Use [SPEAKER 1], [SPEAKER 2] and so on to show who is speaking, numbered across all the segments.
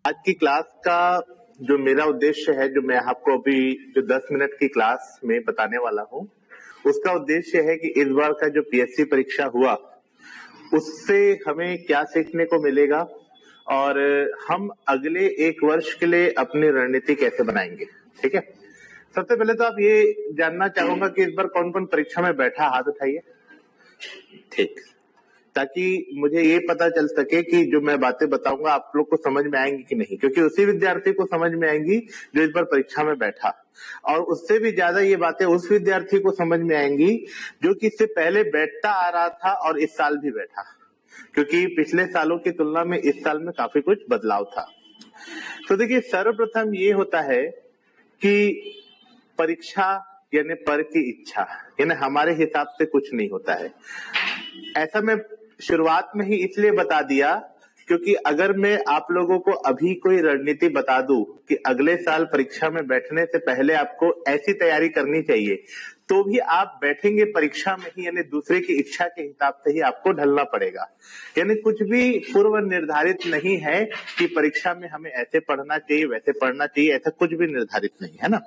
[SPEAKER 1] आज की क्लास का जो मेरा उद्देश्य है, जो मैं आपको अभी जो 10 मिनट की क्लास में बताने वाला हूँ, उसका उद्देश्य है कि इस बार का जो पीएससी परीक्षा हुआ उससे हमें क्या सीखने को मिलेगा और हम अगले एक वर्ष के लिए अपनी रणनीति कैसे बनाएंगे। ठीक है, सबसे पहले तो आप ये जानना चाहूंगा कि इस बार कौन कौन परीक्षा में बैठा, हाथ उठाइए। ठीक, ताकि मुझे ये पता चल सके कि जो मैं बातें बताऊंगा आप लोग को समझ में आएंगी कि नहीं, क्योंकि उसी विद्यार्थी को समझ में आएंगी जो इस बार परीक्षा में बैठा, और उससे भी ज्यादा ये बातें उस विद्यार्थी को समझ में आएंगी जो कि इससे पहले बैठता आ रहा था और इस साल भी बैठा, क्योंकि पिछले सालों की तुलना में इस साल में काफी कुछ बदलाव था। तो देखिए, सर्वप्रथम ये होता है कि परीक्षा यानी पर की इच्छा, यानी हमारे हिसाब से कुछ नहीं होता है। ऐसा मैं शुरुआत में ही इसलिए बता दिया क्योंकि अगर मैं आप लोगों को अभी कोई रणनीति बता दूं कि अगले साल परीक्षा में बैठने से पहले आपको ऐसी तैयारी करनी चाहिए, तो भी आप बैठेंगे परीक्षा में ही, यानी दूसरे की इच्छा के हिसाब से ही आपको ढलना पड़ेगा। यानी कुछ भी पूर्व निर्धारित नहीं है कि परीक्षा में हमें ऐसे पढ़ना चाहिए वैसे पढ़ना चाहिए, ऐसा कुछ भी निर्धारित नहीं है ना।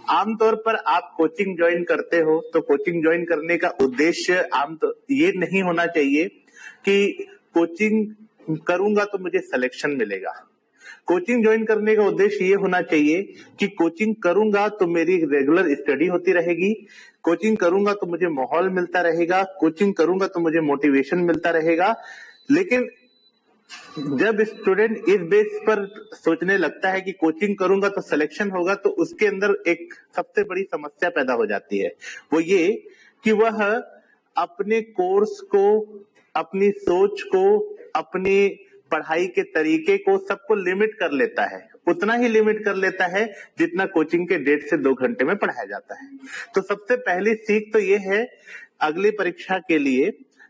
[SPEAKER 1] आमतौर पर आप कोचिंग ज्वाइन करते हो तो कोचिंग ज्वाइन करने का उद्देश्य ये नहीं होना चाहिए कि कोचिंग करूंगा तो मुझे सिलेक्शन मिलेगा। कोचिंग ज्वाइन करने का उद्देश्य ये होना चाहिए कि कोचिंग करूंगा तो मेरी रेगुलर स्टडी होती रहेगी, कोचिंग करूंगा तो मुझे माहौल मिलता रहेगा, कोचिंग करूंगा तो मुझे मोटिवेशन मिलता रहेगा। लेकिन जब स्टूडेंट इस बेस पर सोचने लगता है कि कोचिंग करूंगा तो सिलेक्शन होगा, तो उसके अंदर एक सबसे बड़ी समस्या पैदा हो जाती है। वो ये कि वह अपने कोर्स को, अपनी सोच को, अपनी पढ़ाई के तरीके को, सबको लिमिट कर लेता है। उतना ही लिमिट कर लेता है जितना कोचिंग के 1.5 से 2 घंटे में पढ़ाया जाता है। तो सबसे पहली सीख तो ये है अगली परीक्षा के लिए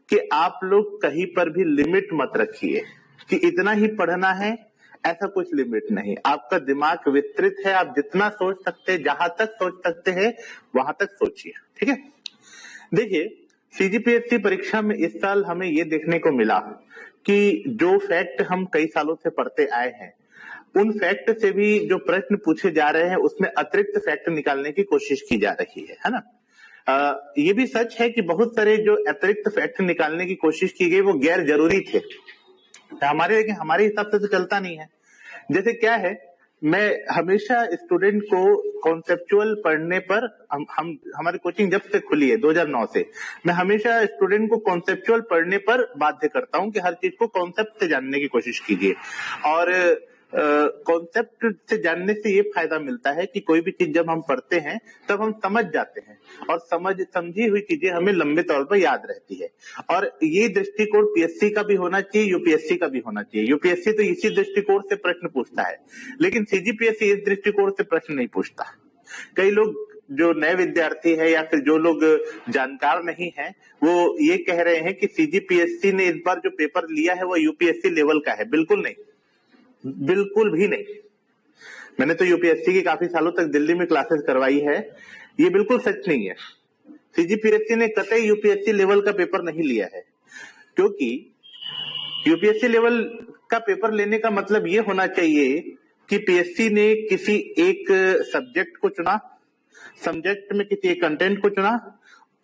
[SPEAKER 1] कि आप लोग कहीं पर भी लिमिट मत रखिए कि इतना ही पढ़ना है, ऐसा कुछ लिमिट नहीं। आपका दिमाग विस्तृत है, आप जितना सोच सकते हैं, जहां तक सोच सकते हैं वहां तक सोचिए। ठीक है, देखिए सीजीपीएससी परीक्षा में इस साल हमें ये देखने को मिला कि जो फैक्ट हम कई सालों से पढ़ते आए हैं, उन फैक्ट से भी जो प्रश्न पूछे जा रहे हैं उसमें अतिरिक्त फैक्ट निकालने की कोशिश की जा रही है ना। ये भी सच है कि बहुत सारे जो अतिरिक्त फैक्ट निकालने की कोशिश की गई वो गैर जरूरी थे लेकिन हमारे हिसाब से तो चलता नहीं है। जैसे क्या है, मैं हमेशा स्टूडेंट को कॉन्सेप्चुअल पढ़ने पर, हम हमारी कोचिंग जब से खुली है 2009 से, मैं हमेशा स्टूडेंट को कॉन्सेप्चुअल पढ़ने पर बाध्य करता हूं कि हर चीज को कॉन्सेप्ट से जानने की कोशिश कीजिए। और कॉन्सेप्ट से जानने से ये फायदा मिलता है कि कोई भी चीज जब हम पढ़ते हैं तब हम समझ जाते हैं, और समझी हुई चीजें हमें लंबे तौर पर याद रहती है। और ये दृष्टिकोण पीएससी का भी होना चाहिए, यूपीएससी का भी होना चाहिए। यूपीएससी तो इसी दृष्टिकोण से प्रश्न पूछता है, लेकिन सीजीपीएससी इस दृष्टिकोण से प्रश्न नहीं पूछता। कई लोग जो नए विद्यार्थी है या फिर जो लोग जानकार नहीं है, वो ये कह रहे हैं कि सीजीपीएससी ने इस बार जो पेपर लिया है वो यूपीएससी लेवल का है। बिल्कुल नहीं, बिल्कुल भी नहीं। मैंने तो यूपीएससी की काफी सालों तक दिल्ली में क्लासेस करवाई है, ये बिल्कुल सच नहीं है। सीजीपीएससी ने कतई यूपीएससी लेवल का पेपर नहीं लिया है, क्योंकि यूपीएससी लेवल का पेपर लेने का मतलब ये होना चाहिए कि पीएससी ने किसी एक सब्जेक्ट को चुना, सब्जेक्ट में किसी एक कंटेंट को चुना,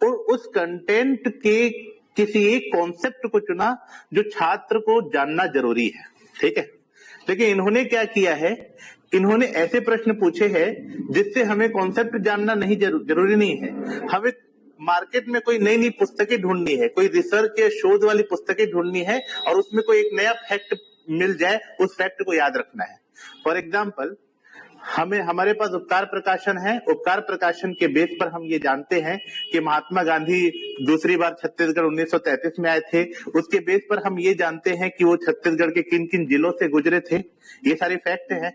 [SPEAKER 1] और उस कंटेंट के किसी एक कॉन्सेप्ट को चुना जो छात्र को जानना जरूरी है। ठीक है, लेकिन इन्होंने क्या किया है, इन्होंने ऐसे प्रश्न पूछे हैं जिससे हमें कॉन्सेप्ट जानना नहीं जरूरी नहीं है, हमें मार्केट में कोई नई नई पुस्तकें ढूंढनी है, कोई रिसर्च या शोध वाली पुस्तकें ढूंढनी है, और उसमें कोई एक नया फैक्ट मिल जाए, उस फैक्ट को याद रखना है। फॉर एग्जाम्पल, हमारे पास उपकार प्रकाशन है, उपकार प्रकाशन के बेस पर हम ये जानते हैं कि महात्मा गांधी दूसरी बार छत्तीसगढ़ 1933 में आए थे। उसके बेस पर हम ये जानते हैं कि वो छत्तीसगढ़ के किन किन जिलों से गुजरे थे। ये सारे फैक्ट हैं।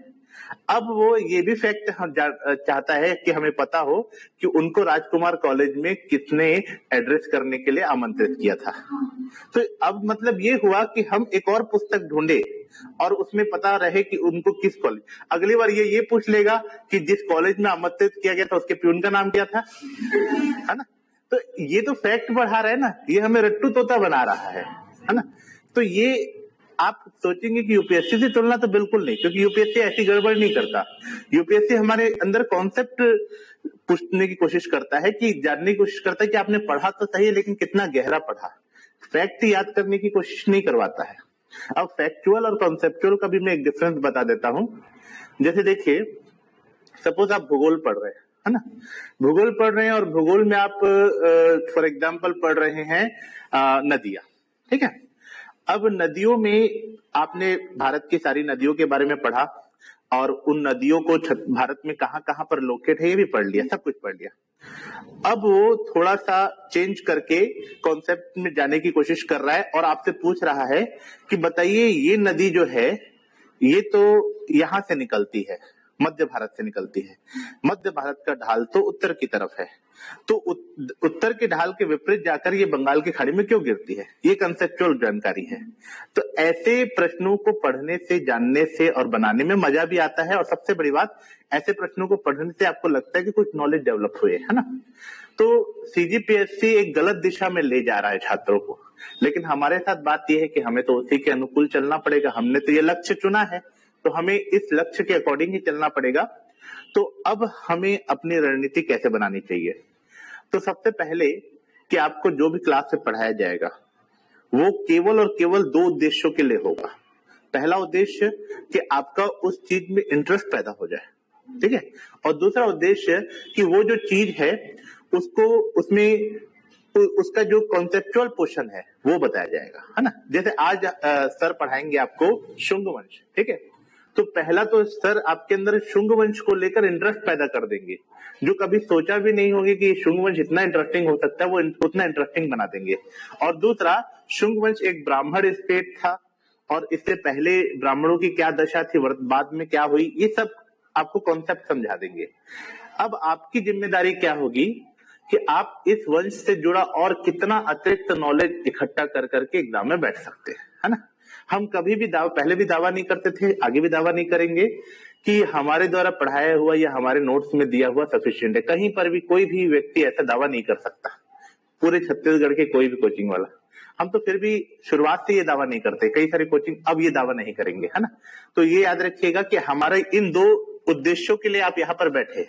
[SPEAKER 1] अब वो ये भी फैक्ट चाहता है कि हमें पता हो कि उनको राजकुमार कॉलेज में किसने एड्रेस करने के लिए आमंत्रित किया था। तो अब मतलब ये हुआ कि हम एक और पुस्तक ढूंढे और उसमें पता रहे कि उनको किस कॉलेज। अगली बार ये पूछ लेगा कि जिस कॉलेज में आमंत्रित किया गया था उसके प्यून का नाम क्या था, है ना। तो ये तो फैक्ट बढ़ा रहा है ना, ये हमें रट्टू तोता बना रहा है ना। तो ये आप सोचेंगे कि यूपीएससी से तुलना, तो बिल्कुल नहीं, क्योंकि यूपीएससी ऐसी गड़बड़ नहीं करता। यूपीएससी हमारे अंदर कॉन्सेप्ट पूछने की कोशिश करता है, कि जानने की कोशिश करता है कि आपने पढ़ा तो सही है लेकिन कितना गहरा पढ़ा। फैक्ट याद करने की कोशिश नहीं करवाता है। अब फैक्चुअल और कॉन्सेप्चुअल का भी मैं एक डिफरेंस बता देता हूं। जैसे देखिए, सपोज आप भूगोल पढ़ रहे हैं, है ना, भूगोल पढ़ रहे हैं और भूगोल में आप फॉर एग्जांपल पढ़ रहे हैं नदियां, ठीक है। अब नदियों में आपने भारत की सारी नदियों के बारे में पढ़ा और उन नदियों को भारत में कहां कहां पर लोकेट है ये भी पढ़ लिया, सब कुछ पढ़ लिया। अब वो थोड़ा सा चेंज करके कॉन्सेप्ट में जाने की कोशिश कर रहा है और आपसे पूछ रहा है कि बताइए ये नदी जो है ये तो यहां से निकलती है, मध्य भारत से निकलती है, मध्य भारत का ढाल तो उत्तर की तरफ है, तो उत्तर के ढाल के विपरीत जाकर ये बंगाल की खाड़ी में क्यों गिरती है? ये कंसेप्चुअल जानकारी है। तो ऐसे प्रश्नों को पढ़ने से, जानने से और बनाने में मजा भी आता है, और सबसे बड़ी बात, ऐसे प्रश्नों को पढ़ने से आपको लगता है कि कुछ नॉलेज डेवलप हुए, है ना। तो सीजीपीएससी एक गलत दिशा में ले जा रहा है छात्रों को, लेकिन हमारे साथ बात यह है कि हमें तो उसी के अनुकूल चलना पड़ेगा। हमने तो ये लक्ष्य चुना है, तो हमें इस लक्ष्य के अकॉर्डिंग ही चलना पड़ेगा। तो अब हमें अपनी रणनीति कैसे बनानी चाहिए? तो सबसे पहले कि आपको जो भी क्लास में पढ़ाया जाएगा वो केवल और केवल दो उद्देश्यों के लिए होगा। पहला उद्देश्य कि आपका उस चीज में इंटरेस्ट पैदा हो जाए, ठीक है, और दूसरा उद्देश्य कि वो जो चीज है उसको, उसमें उसका जो कॉन्सेप्चुअल पोर्शन है वो बताया जाएगा, है ना। जैसे आज सर पढ़ाएंगे आपको शुंग वंश, ठीक है। तो पहला तो सर आपके अंदर शुंग वंश को लेकर इंटरेस्ट पैदा कर देंगे, जो कभी सोचा भी नहीं होगी कि शुंग वंश इतना इंटरेस्टिंग हो सकता है, वो उतना इंटरेस्टिंग बना देंगे। और दूसरा, शुंग वंश एक ब्राह्मण स्टेट था और इससे पहले ब्राह्मणों की क्या दशा थी, बाद में क्या हुई, ये सब आपको कॉन्सेप्ट समझा देंगे। अब आपकी जिम्मेदारी क्या होगी कि आप इस वंश से जुड़ा और कितना अतिरिक्त नॉलेज इकट्ठा कर करके एग्जाम में बैठ सकते हैं, है ना। हम कभी भी पहले भी दावा नहीं करते थे, आगे भी दावा नहीं करेंगे कि हमारे द्वारा पढ़ाया हुआ या हमारे नोट्स में दिया हुआ सफिशिएंट है। कहीं पर भी कोई भी व्यक्ति ऐसा दावा नहीं कर सकता, पूरे छत्तीसगढ़ के कोई भी कोचिंग वाला। हम तो फिर भी शुरुआत से ये दावा नहीं करते, कई सारे कोचिंग अब ये दावा नहीं करेंगे, है ना। तो ये याद रखिएगा कि हमारे इन दो उद्देश्यों के लिए आप यहाँ पर बैठे।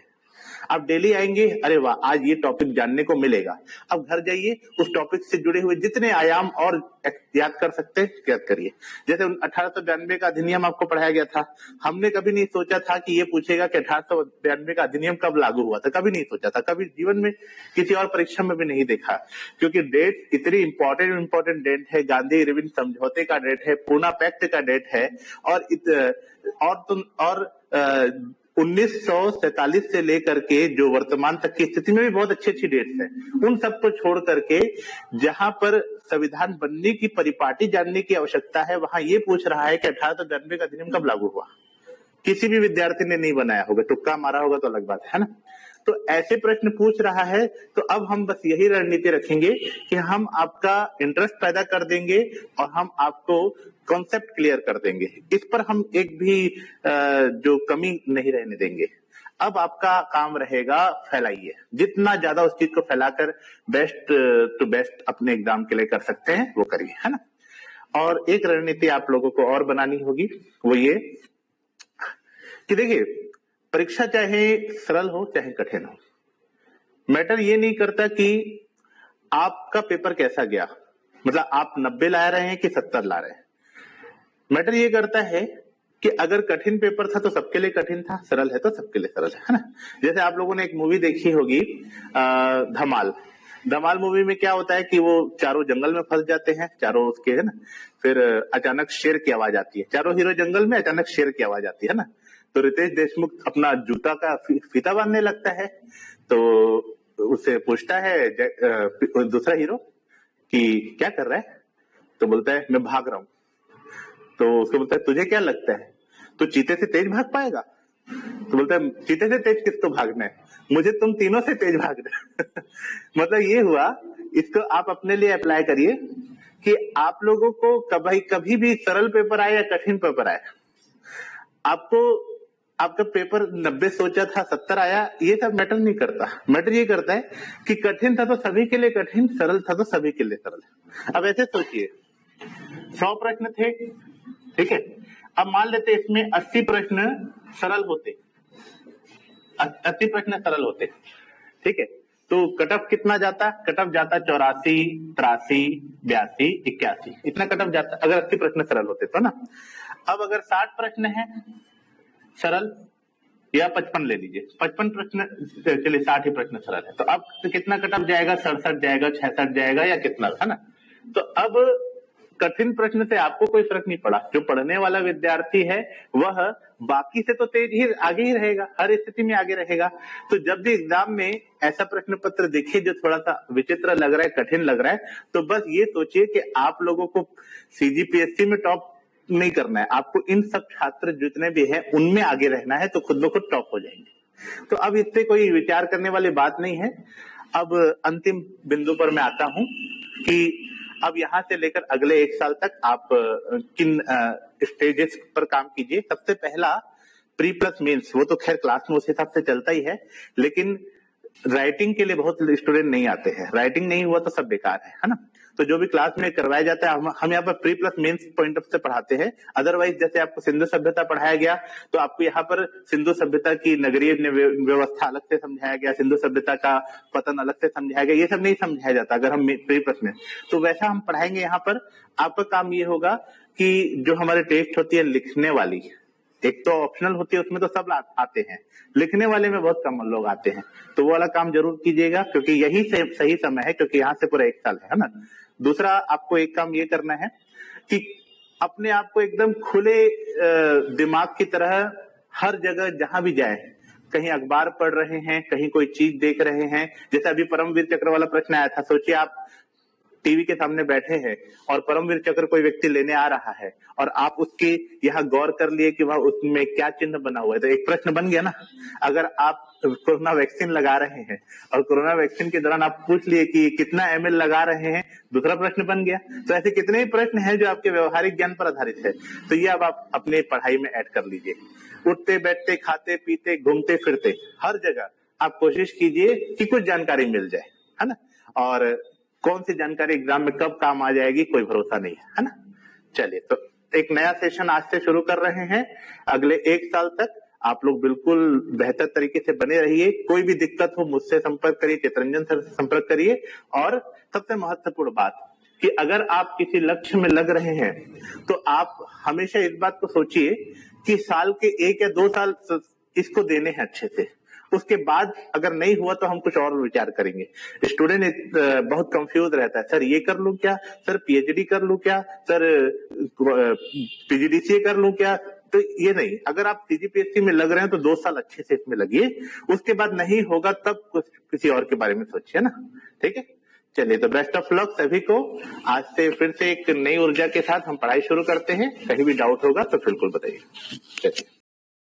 [SPEAKER 1] आप डेली आएंगे, अरे वाह आज ये टॉपिक जानने को मिलेगा, अब घर जाइए उस टॉपिक से जुड़े हुए जितने आयाम और याद कर सकते हैं याद करिए। जैसे 1892 का अधिनियम आपको पढ़ाया गया था, हमने कभी नहीं सोचा था कि ये पूछेगा कि 1892 का अधिनियम कब लागू हुआ था, कभी नहीं सोचा था, कभी जीवन में किसी और परीक्षा में भी नहीं देखा, क्योंकि डेट इतनी इंपॉर्टेंट डेट है। गांधी इरविन समझौते का डेट है, पूना पैक्ट का डेट है, और 1947 से लेकर के जो वर्तमान तक की स्थिति में भी बहुत अच्छी अच्छी डेट्स है। उन सबको छोड़ करके जहां पर संविधान बनने की परिपाटी जानने की आवश्यकता है, वहां ये पूछ रहा है कि 1892 का अधिनियम कब लागू हुआ। किसी भी विद्यार्थी ने नहीं बनाया होगा, तुक्का मारा होगा तो अलग बात है ना। तो ऐसे प्रश्न पूछ रहा है, तो अब हम बस यही रणनीति रखेंगे कि हम आपका इंटरेस्ट पैदा कर देंगे और हम आपको कॉन्सेप्ट क्लियर कर देंगे। इस पर हम एक भी जो कमी नहीं रहने देंगे। अब आपका काम रहेगा फैलाइए, जितना ज्यादा उस चीज को फैलाकर बेस्ट टू बेस्ट अपने एग्जाम के लिए कर सकते हैं वो करिए, है ना। और एक रणनीति आप लोगों को और बनानी होगी, वो ये कि देखिए, परीक्षा चाहे सरल हो चाहे कठिन हो, मैटर ये नहीं करता कि आपका पेपर कैसा गया, मतलब आप 90 ला रहे हैं कि 70 ला रहे हैं। मैटर ये करता है कि अगर कठिन पेपर था तो सबके लिए कठिन था, सरल है तो सबके लिए सरल है ना। जैसे आप लोगों ने एक मूवी देखी होगी धमाल मूवी में क्या होता है कि वो चारों जंगल में फंस जाते हैं, चारों उसके, है ना। फिर अचानक शेर की आवाज आती है, चारों हीरो जंगल में, अचानक शेर की आवाज आती है ना। तो रितेश देशमुख अपना जूता का फीता बांधने लगता है, तो उससे पूछता है दूसरा हीरो कि क्या कर रहा है, तो बोलता है मैं भाग रहा हूं। तो उसको बोलता है तुझे क्या लगता है तो चीते से तेज भाग पाएगा? तो बोलता है चीते से तेज किसको भागना है, मुझे तुम तीनों से तेज भागना मतलब ये हुआ। इसको आप अपने लिए अप्लाई करिए कि आप लोगों को कभी भी सरल पेपर आए या कठिन पेपर आए, आपको आपका पेपर 90 सोचा था 70 आया, ये सब मैटर नहीं करता। मैटर ये करता है कि कठिन था तो सभी के लिए कठिन, सरल था तो सभी के लिए सरल। अब ऐसे सोचिए, 100 प्रश्न थे, ठीक है। अब मान लेते इसमें 80 प्रश्न सरल होते, 80 प्रश्न सरल होते, ठीक है। तो कट ऑफ कितना जाता? कट ऑफ जाता 84, 83, 82, 81, इतना कट ऑफ जाता अगर 80 प्रश्न सरल होते तो ना। अब अगर 60 प्रश्न है सरल, या 55 ले लीजिए, 55 प्रश्न, चलिए 60 ही प्रश्न सरल है, तो अब तो कितना कट ऑफ जाएगा? 67 जाएगा, 66 जाएगा, या कितना, है ना। तो अब कठिन प्रश्न से आपको कोई फर्क नहीं पड़ा, जो पढ़ने वाला विद्यार्थी है वह बाकी से तो तेज ही आगे ही रहेगा, हर स्थिति में आगे रहेगा। तो जब भी एग्जाम में ऐसा प्रश्न पत्र दिखे जो थोड़ा सा विचित्र लग रहा है, कठिन लग रहा है, तो बस ये सोचिए कि आप लोगों को सीजीपीएससी में टॉप नहीं करना है, आपको इन सब छात्र जितने भी हैं उनमें आगे रहना है, तो खुद ब खुद टॉप हो जाएंगे। तो अब इससे कोई विचार करने वाली बात नहीं है। अब अंतिम बिंदु पर मैं आता हूं कि अब यहां से लेकर अगले 1 साल तक आप किन स्टेजेस पर काम कीजिए। सबसे पहला प्री प्लस मेंस, वो तो खैर क्लास में उस हिसाब से चलता ही है, लेकिन राइटिंग के लिए बहुत स्टूडेंट नहीं आते हैं, राइटिंग नहीं हुआ तो सब बेकार है ना। तो जो भी क्लास में करवाया जाता है हम यहाँ पर pre plus mains point of से पढ़ाते हैं। अदरवाइज जैसे आपको सिंधु सभ्यता पढ़ाया गया तो आपको यहाँ पर सिंधु सभ्यता की नगरीय व्यवस्था अलग से समझाया गया, सिंधु सभ्यता का पतन अलग से समझाया गया, ये सब नहीं समझाया जाता अगर हम प्री प्लस में। तो वैसा हम पढ़ाएंगे यहाँ पर। आपका काम ये होगा कि जो हमारे टेस्ट होती है लिखने वाली, एक तो ऑप्शनल होती है, उसमें तो सब आते हैं, लिखने वाले में बहुत कम लोग आते हैं, तो वो वाला काम जरूर कीजिएगा, क्योंकि यही सही समय है, क्योंकि यहाँ से पूरा 1 साल है ना। दूसरा आपको एक काम ये करना है कि अपने आप को एकदम खुले दिमाग की तरह हर जगह जहां भी जाए, कहीं अखबार पढ़ रहे हैं, कहीं कोई चीज देख रहे हैं, जैसे अभी परमवीर चक्र वाला प्रश्न आया था, सोचिए आप टीवी के सामने बैठे हैं और परमवीर चक्र कोई व्यक्ति लेने आ रहा है और आप उसके यहाँ गौर कर लिए कि वह उसमें क्या चिन्ह बना हुआ है, तो एक प्रश्न बन गया ना। अगर आप कोरोना वैक्सीन लगा रहे हैं और कोरोना वैक्सीन के दौरान आप पूछ लिए कि कितना ml लगा रहे हैं, दूसरा प्रश्न बन गया। तो ऐसे कितने ही प्रश्न हैं जो आपके व्यवहारिक ज्ञान पर आधारित है, तो ये अब आप अपने पढ़ाई में ऐड कर लीजिए। उठते बैठते खाते पीते घूमते फिरते हर जगह आप कोशिश कीजिए कि कुछ जानकारी मिल जाए, है ना। और कौन सी जानकारी एग्जाम में कब काम आ जाएगी कोई भरोसा नहीं है ना। चलिए, तो एक नया सेशन आज से शुरू कर रहे हैं। अगले 1 साल तक आप लोग बिल्कुल बेहतर तरीके से बने रहिए। कोई भी दिक्कत हो मुझसे संपर्क करिए, चितरंजन सर से संपर्क करिए। और सबसे महत्वपूर्ण बात कि अगर आप किसी लक्ष्य में लग रहे हैं तो आप हमेशा इस बात को सोचिए कि साल के 1 या 2 साल इसको देने हैं अच्छे से, उसके बाद अगर नहीं हुआ तो हम कुछ और विचार करेंगे। स्टूडेंट बहुत कंफ्यूज रहता है, सर ये कर लूं क्या, सर पीएचडी कर लूं क्या, सर पीजीडीसीए कर लूं क्या। तो ये नहीं, अगर आप सीजीपीएससी में लग रहे हैं तो 2 साल अच्छे से इसमें लगिए, उसके बाद नहीं होगा तब कुछ किसी और के बारे में सोचिए ना। ठीक है, चलिए, तो बेस्ट ऑफ लक सभी को। आज से फिर से एक नई ऊर्जा के साथ हम पढ़ाई शुरू करते हैं। कहीं भी डाउट होगा तो बिल्कुल बताइए। चलिए।